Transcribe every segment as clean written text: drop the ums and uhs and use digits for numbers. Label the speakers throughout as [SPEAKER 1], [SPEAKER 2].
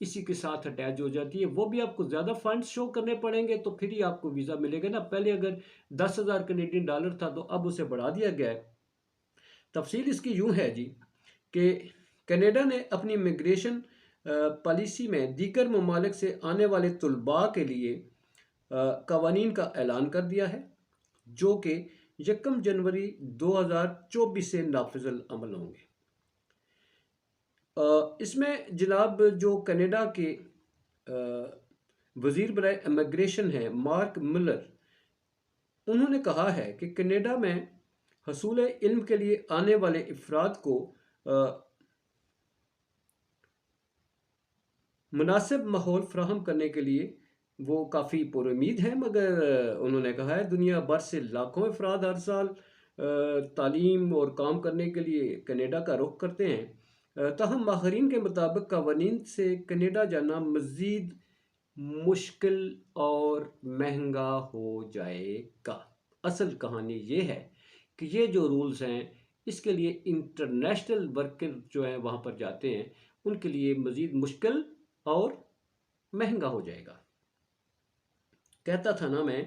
[SPEAKER 1] اسی کے ساتھ اٹیچ ہو جاتی ہے. وہ بھی آپ کو زیادہ فنڈز شو کرنے پڑیں گے تو پھر ہی آپ کو ویزا ملے گا نا. پہلے اگر $10,000 تھا تو اب اسے بڑھا دیا گیا ہے. تفصیل اس کی یوں ہے جی کہ کینیڈا نے اپنی امیگریشن پالیسی میں دیگر ممالک سے آنے والے طلباء کے لیے قوانین کا اعلان کر دیا ہے جو کہ 1 جنوری 2024 سے نافذ العمل ہوں گے. اس میں جناب جو کینیڈا کے وزیر برائے امیگریشن ہیں مارک ملر، انہوں نے کہا ہے کہ کینیڈا میں حصول علم کے لیے آنے والے افراد کو مناسب ماحول فراہم کرنے کے لیے وہ کافی پر امید ہیں، مگر انہوں نے کہا ہے دنیا بھر سے لاکھوں افراد ہر سال تعلیم اور کام کرنے کے لیے کینیڈا کا رخ کرتے ہیں. تاہم ماہرین کے مطابق قوانین سے کینیڈا جانا مزید مشکل اور مہنگا ہو جائے گا. اصل کہانی یہ ہے کہ یہ جو رولز ہیں اس کے لیے انٹرنیشنل ورکر جو ہیں وہاں پر جاتے ہیں ان کے لیے مزید مشکل اور مہنگا ہو جائے گا. کہتا تھا نا میں،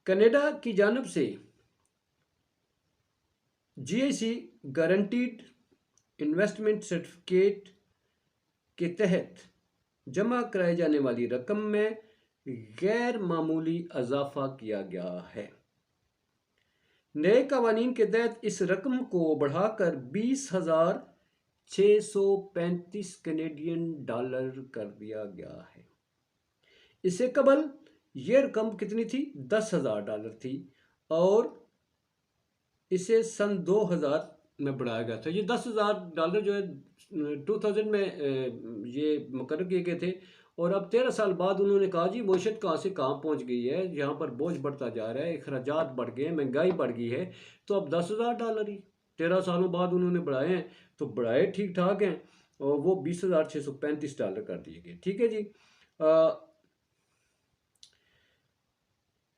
[SPEAKER 1] کینیڈا کی جانب سے GIC گارنٹیڈ انویسٹمنٹ سرٹیفکیٹ کے تحت جمع کرائے جانے والی رقم میں غیر معمولی اضافہ کیا گیا ہے. نئے قوانین کے تحت اس رقم کو بڑھا کر $20,635 کر دیا گیا ہے. اس سے قبل یہ رقم کتنی تھی؟ $10,000 تھی اور اسے سن 2000 میں بڑھایا گیا تھا. یہ $10,000 جو ہے 2000 میں یہ مقرر کیے گئے تھے اور اب 13 سال بعد انہوں نے کہا جی معیشت کہاں سے کہاں پہنچ گئی ہے، یہاں پر بوجھ بڑھتا جا رہا ہے، اخراجات بڑھ گئے ہیں، مہنگائی بڑھ گئی ہے، تو اب $10,000 ہی 13 سالوں بعد انہوں نے بڑھائے ہیں تو بڑھائے ٹھیک ٹھاک ہیں اور وہ $20,635 کر دیے گئے. ٹھیک ہے جی.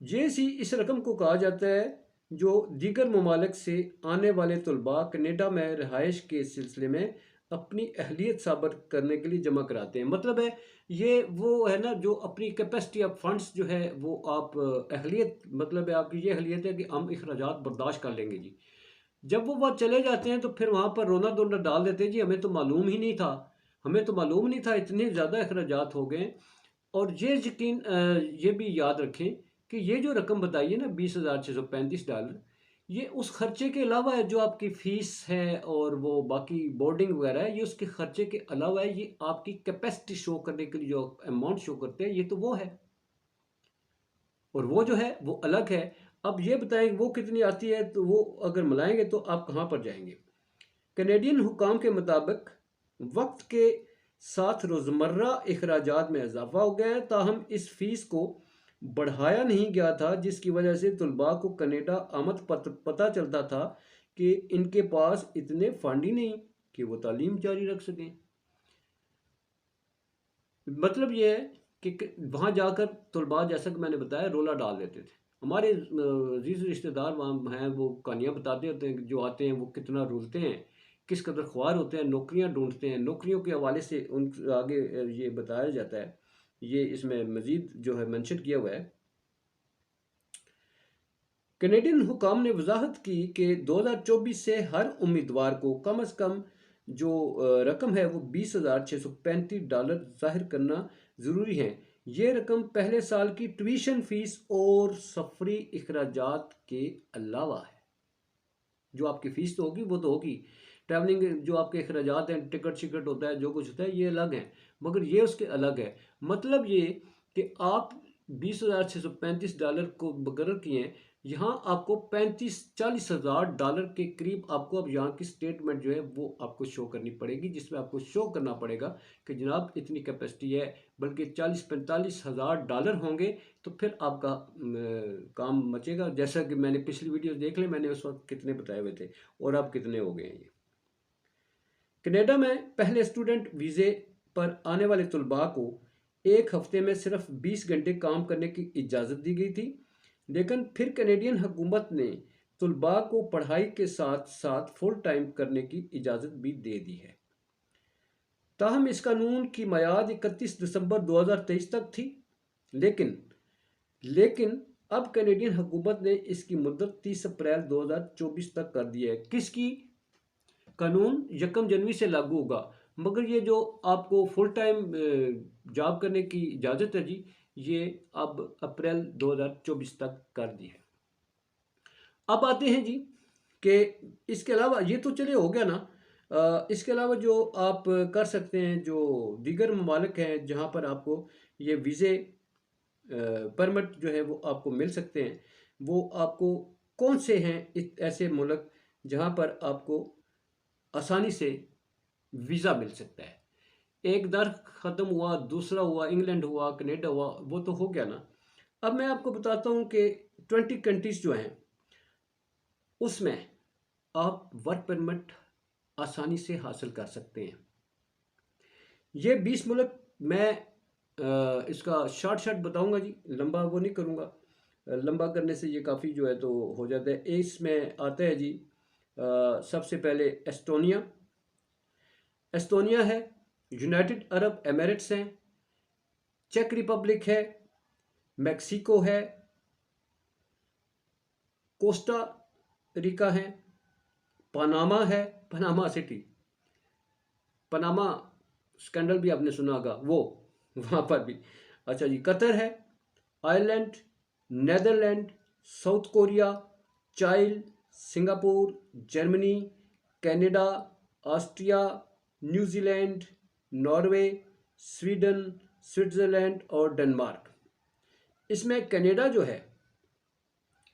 [SPEAKER 1] GIC اس رقم کو کہا جاتا ہے جو دیگر ممالک سے آنے والے طلباء کینیڈا میں رہائش کے سلسلے میں اپنی اہلیت ثابت کرنے کے لیے جمع کراتے ہیں. مطلب ہے یہ وہ ہے نا جو اپنی کیپیسٹی آف فنڈز جو ہے وہ آپ اہلیت، مطلب ہے آپ کی یہ اہلیت ہے کہ ہم اخراجات برداشت کر لیں گے جی. جب وہ وہاں چلے جاتے ہیں تو پھر وہاں پر رونا دھونا ڈال دیتے ہیں جی ہمیں تو معلوم ہی نہیں تھا، ہمیں تو معلوم نہیں تھا، اتنے زیادہ اخراجات ہو گئے. اور یہ بھی یاد رکھیں کہ یہ جو رقم بتائی ہے نا $20,635، یہ اس خرچے کے علاوہ ہے جو آپ کی فیس ہے اور وہ باقی بورڈنگ وغیرہ ہے، یہ اس کے خرچے کے علاوہ ہے. یہ آپ کی کیپیسٹی شو کرنے کے لیے جو اماؤنٹ شو کرتے ہیں یہ تو وہ ہے اور وہ جو ہے وہ الگ ہے. اب یہ بتائیں وہ کتنی آتی ہے، تو وہ اگر ملائیں گے تو آپ کہاں پر جائیں گے. کینیڈین حکام کے مطابق وقت کے ساتھ روزمرہ اخراجات میں اضافہ ہو گیا ہے، تاہم اس فیس کو بڑھایا نہیں گیا تھا جس کی وجہ سے طلباء کو کینیڈا آمد پتہ چلتا تھا کہ ان کے پاس اتنے فنڈ ہی نہیں کہ وہ تعلیم جاری رکھ سکیں. مطلب یہ ہے کہ وہاں جا کر طلباء جیسا کہ میں نے بتایا رولا ڈال دیتے تھے. ہمارے عزیز رشتہ دار وہاں ہیں وہ کہانیاں بتاتے ہوتے ہیں جو آتے ہیں وہ کتنا رولتے ہیں، کس قدر خوار ہوتے ہیں، نوکریاں ڈھونڈتے ہیں. نوکریوں کے حوالے سے ان آگے یہ بتایا جاتا ہے، یہ اس میں مزید جو ہے منشن کیا ہوا ہے. کینیڈین حکام نے وضاحت کی کہ 2024 سے ہر امیدوار کو کم از کم جو رقم ہے وہ $20,635 ظاہر کرنا ضروری ہے. یہ رقم پہلے سال کی ٹیویشن فیس اور سفری اخراجات کے علاوہ ہے. جو آپ کی فیس تو ہوگی وہ تو ہوگی، ٹریولنگ جو آپ کے اخراجات ہیں، ٹکٹ شکٹ ہوتا ہے، جو کچھ ہوتا ہے یہ الگ ہیں، مگر یہ اس کے الگ ہے. مطلب یہ کہ آپ $20,635 کو مقرر کیے ہیں، یہاں آپ کو $35,000-40,000 کے قریب آپ کو اب یہاں کی سٹیٹمنٹ جو ہے وہ آپ کو شو کرنی پڑے گی، جس میں آپ کو شو کرنا پڑے گا کہ جناب اتنی کیپیسٹی ہے، بلکہ $40,000-45,000 ہوں گے تو پھر آپ کا کام مچے گا. جیسا کہ میں نے پچھلی ویڈیوز دیکھ لیں، میں نے اس وقت کتنے بتائے ہوئے تھے اور اب کتنے ہو گئے ہیں. یہ کینیڈا میں پہلے اسٹوڈنٹ ویزے پر آنے والے طلباء کو ایک ہفتے میں صرف 20 گھنٹے کام کرنے کی اجازت دی گئی تھی، لیکن پھر کینیڈین حکومت نے طلباء کو پڑھائی کے ساتھ ساتھ فل ٹائم کرنے کی اجازت بھی دے دی ہے. تاہم اس قانون کی میعاد 31 دسمبر 2023 تک تھی، لیکن اب کینیڈین حکومت نے اس کی مدت 30 اپریل 2024 تک کر دی ہے۔ کس کی؟ قانون 1 جنوری سے لاگو ہوگا، مگر یہ جو آپ کو فل ٹائم جاب کرنے کی اجازت ہے جی، یہ اب اپریل 2024 تک کر دی ہے۔ اب آتے ہیں جی کہ اس کے علاوہ یہ تو چلے ہو گیا نا، اس کے علاوہ جو آپ کر سکتے ہیں، جو دیگر ممالک ہیں جہاں پر آپ کو یہ ویزے پرمٹ جو ہے وہ آپ کو مل سکتے ہیں، وہ آپ کو کون سے ہیں ایسے ملک جہاں پر آپ کو آسانی سے ویزا مل سکتا ہے؟ ایک در ختم ہوا، دوسرا ہوا، انگلینڈ ہوا، کینیڈا ہوا، وہ تو ہو گیا نا۔ اب میں آپ کو بتاتا ہوں کہ 20 کنٹریز جو ہیں اس میں آپ ورک پرمٹ آسانی سے حاصل کر سکتے ہیں۔ یہ 20 ملک میں اس کا شارٹ بتاؤں گا جی، لمبا وہ نہیں کروں گا، لمبا کرنے سے یہ کافی جو ہے تو ہو جاتا ہے۔ اس میں آتا ہے جی سب سے پہلے ایسٹونیا ہے، یونائٹڈ عرب ایمریٹس ہیں، چیک ریپبلک ہے، میکسیکو ہے، کوسٹا ریکا ہے، پاناما ہے، پاناما سٹی، پاناما سکینڈل بھی آپ نے سنا ہوگا، وہ وہاں پر بھی۔ اچھا جی، قطر ہے، Ireland, Netherland, south Korea, child, Singapore, Germany, Canada, Austria, New Zealand, Norway, Sweden, Switzerland اور ڈنمارک۔ اس میں کینیڈا جو ہے،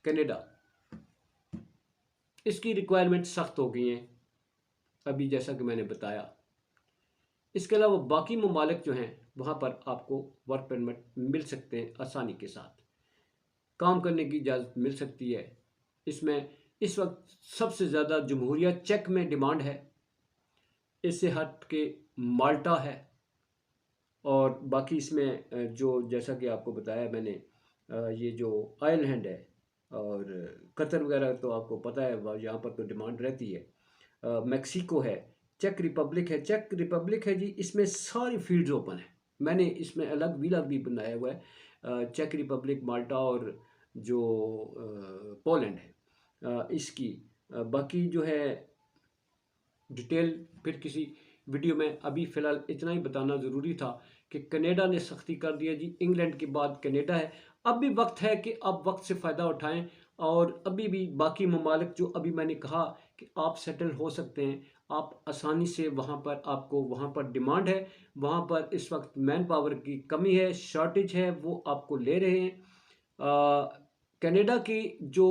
[SPEAKER 1] کینیڈا اس کی ریکوائرمنٹ سخت ہو گئی ہیں ابھی، جیسا کہ میں نے بتایا۔ اس کے علاوہ باقی ممالک جو ہیں وہاں پر آپ کو ورک پرمٹ مل سکتے ہیں، آسانی کے ساتھ کام کرنے کی اجازت مل سکتی ہے۔ اس میں اس وقت سب سے زیادہ جمہوریہ چیک میں ڈیمانڈ ہے، اس سے ہٹ کے مالٹا ہے، اور باقی اس میں جو جیسا کہ آپ کو بتایا میں نے، یہ جو آئرلینڈ ہے اور قطر وغیرہ تو آپ کو پتہ ہے یہاں پر تو ڈیمانڈ رہتی ہے، میکسیکو ہے، چیک ریپبلک ہے جی، اس میں ساری فیلڈز اوپن ہیں۔ میں نے اس میں الگ ویلاگ بھی بنایا ہوا ہے، چیک ریپبلک، مالٹا اور جو پولینڈ ہے اس کی۔ باقی جو ہے ڈیٹیل پھر کسی ویڈیو میں، ابھی فی الحال اتنا ہی بتانا ضروری تھا کہ کینیڈا نے سختی کر دیا جی، انگلینڈ کے بعد کینیڈا ہے۔ اب بھی وقت ہے کہ آپ وقت سے فائدہ اٹھائیں، اور ابھی بھی باقی ممالک جو ابھی میں نے کہا کہ آپ سیٹل ہو سکتے ہیں، آپ آسانی سے وہاں پر، آپ کو وہاں پر ڈیمانڈ ہے، وہاں پر اس وقت مین پاور کی کمی ہے، شارٹیج ہے، وہ آپ کو لے رہے ہیں۔ کینیڈا کی جو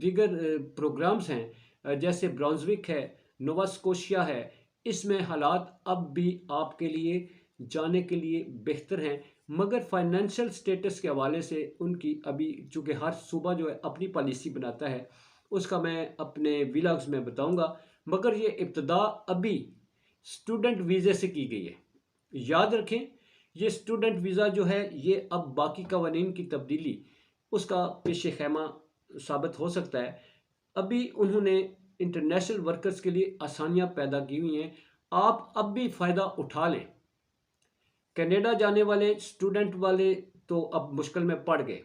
[SPEAKER 1] دیگر پروگرامز ہیں جیسے برانزوک ہے، نووا اسکوشیا ہے، اس میں حالات اب بھی آپ کے لیے جانے کے لیے بہتر ہیں، مگر فائنینشل سٹیٹس کے حوالے سے ان کی ابھی، چونکہ ہر صوبہ جو ہے اپنی پالیسی بناتا ہے، اس کا میں اپنے ویلاگز میں بتاؤں گا، مگر یہ ابتدا ابھی اسٹوڈنٹ ویزے سے کی گئی ہے۔ یاد رکھیں، یہ اسٹوڈنٹ ویزا جو ہے یہ اب باقی قوانین کی تبدیلی اس کا پیش خیمہ ثابت ہو سکتا ہے۔ ابھی انہوں نے انٹرنیشنل ورکرز کے لیے آسانیاں پیدا کی ہوئی ہیں، آپ اب بھی فائدہ اٹھا لیں۔ کینیڈا جانے والے اسٹوڈنٹ والے تو اب مشکل میں پڑ گئے،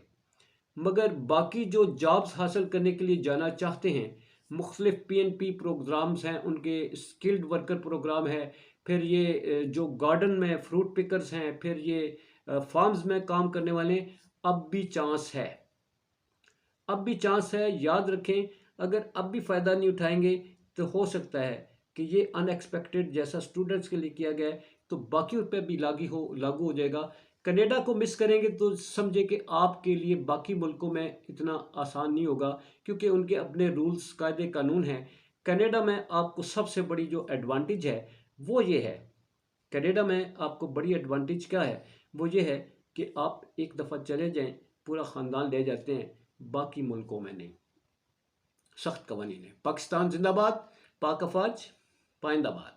[SPEAKER 1] مگر باقی جو جابز حاصل کرنے کے لیے جانا چاہتے ہیں، مختلف PNP پروگرامز ہیں، ان کے اسکلڈ ورکر پروگرام ہے، پھر یہ جو گارڈن میں فروٹ پکرز ہیں، پھر یہ فارمز میں کام کرنے والے، اب بھی چانس ہے، اب بھی چانس ہے۔ یاد رکھیں، اگر اب بھی فائدہ نہیں اٹھائیں گے تو ہو سکتا ہے کہ یہ ان ایکسپیکٹڈ جیسا اسٹوڈنٹس کے لیے کیا گیا ہے تو باقیوں پہ بھی لاگو ہو جائے گا۔ کینیڈا کو مس کریں گے تو سمجھے کہ آپ کے لیے باقی ملکوں میں اتنا آسان نہیں ہوگا، کیونکہ ان کے اپنے رولز، قاعدے، قانون ہیں۔ کینیڈا میں آپ کو سب سے بڑی جو ایڈوانٹیج ہے وہ یہ ہے، کینیڈا میں آپ کو بڑی ایڈوانٹیج کیا ہے، وہ یہ ہے کہ آپ ایک دفعہ چلے جائیں پورا خاندان لے جاتے ہیں، باقی ملکوں میں نہیں۔ سخت قوانین ہے۔ پاکستان زندہ باد، پاک افواج، پائندہ باد۔